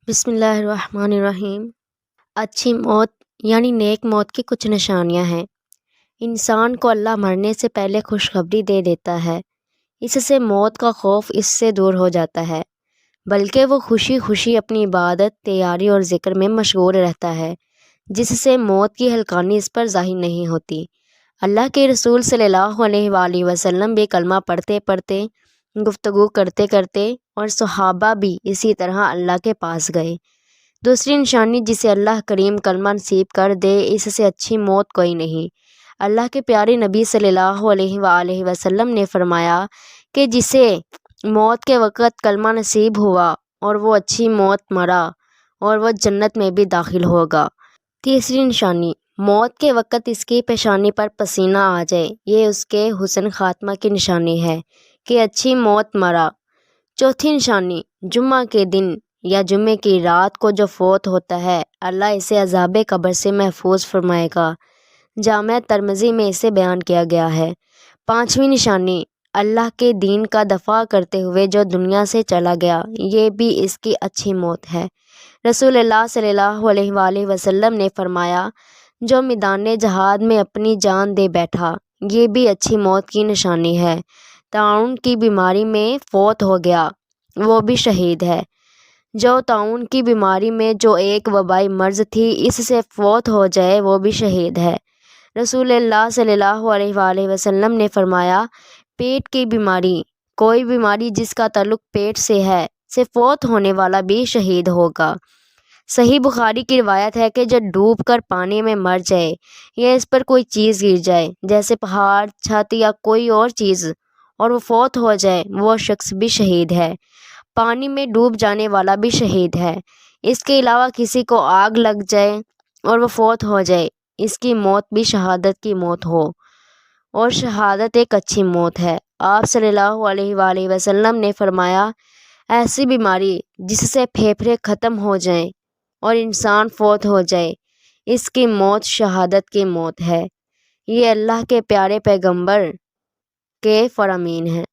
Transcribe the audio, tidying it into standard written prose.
بسم اللہ الرحمن الرحیم۔ اچھی موت یعنی نیک موت کی کچھ نشانیاں ہیں۔ انسان کو اللہ مرنے سے پہلے خوشخبری دے دیتا ہے، اس سے موت کا خوف اس سے دور ہو جاتا ہے، بلکہ وہ خوشی خوشی اپنی عبادت، تیاری اور ذکر میں مشغول رہتا ہے، جس سے موت کی ہلکانی اس پر ظاہر نہیں ہوتی۔ اللہ کے رسول صلی اللہ علیہ وآلہ وسلم بھی کلمہ پڑھتے پڑھتے، گفتگو کرتے کرتے اور صحابہ بھی اسی طرح اللہ کے پاس گئے۔ دوسری نشانی جسے اللہ کریم کلمہ نصیب کر دے، اس سے اچھی موت کوئی نہیں۔ اللہ کے پیارے نبی صلی اللہ علیہ وآلہ وسلم نے فرمایا کہ جسے موت کے وقت کلمہ نصیب ہوا اور وہ اچھی موت مرا اور وہ جنت میں بھی داخل ہوگا۔ تیسری نشانی، موت کے وقت اس کی پیشانی پر پسینہ آ جائے، یہ اس کے حسن خاتمہ کی نشانی ہے کہ اچھی موت مرا۔ چوتھی نشانی، جمعہ کے دن یا جمعے کی رات کو جو فوت ہوتا ہے، اللہ اسے عذاب قبر سے محفوظ فرمائے گا۔ جامع ترمذی میں اسے بیان کیا گیا ہے۔ پانچویں نشانی، اللہ کے دین کا دفاع کرتے ہوئے جو دنیا سے چلا گیا، یہ بھی اس کی اچھی موت ہے۔ رسول اللہ صلی اللہ علیہ وآلہ وسلم نے فرمایا، جو میدان جہاد میں اپنی جان دے بیٹھا، یہ بھی اچھی موت کی نشانی ہے۔ طاعون کی بیماری میں فوت ہو گیا، وہ بھی شہید ہے۔ جو طاعون کی بیماری میں جو ایک وبائی مرض تھی، اس سے فوت ہو جائے، وہ بھی شہید ہے۔ رسول اللہ صلی اللہ علیہ وآلہ وسلم نے فرمایا، پیٹ کی بیماری، کوئی بیماری جس کا تعلق پیٹ سے ہے، سے فوت ہونے والا بھی شہید ہوگا۔ صحیح بخاری کی روایت ہے کہ جو ڈوب کر پانی میں مر جائے یا اس پر کوئی چیز گر جائے، جیسے پہاڑ، چھت یا کوئی اور چیز، اور وہ فوت ہو جائے، وہ شخص بھی شہید ہے۔ پانی میں ڈوب جانے والا بھی شہید ہے۔ اس کے علاوہ کسی کو آگ لگ جائے اور وہ فوت ہو جائے، اس کی موت بھی شہادت کی موت ہو، اور شہادت ایک اچھی موت ہے۔ آپ صلی اللہ علیہ وآلہ وسلم نے فرمایا، ایسی بیماری جس سے پھیپھڑے ختم ہو جائیں اور انسان فوت ہو جائے، اس کی موت شہادت کی موت ہے۔ یہ اللہ کے پیارے پیغمبر کے فرامین ہیں۔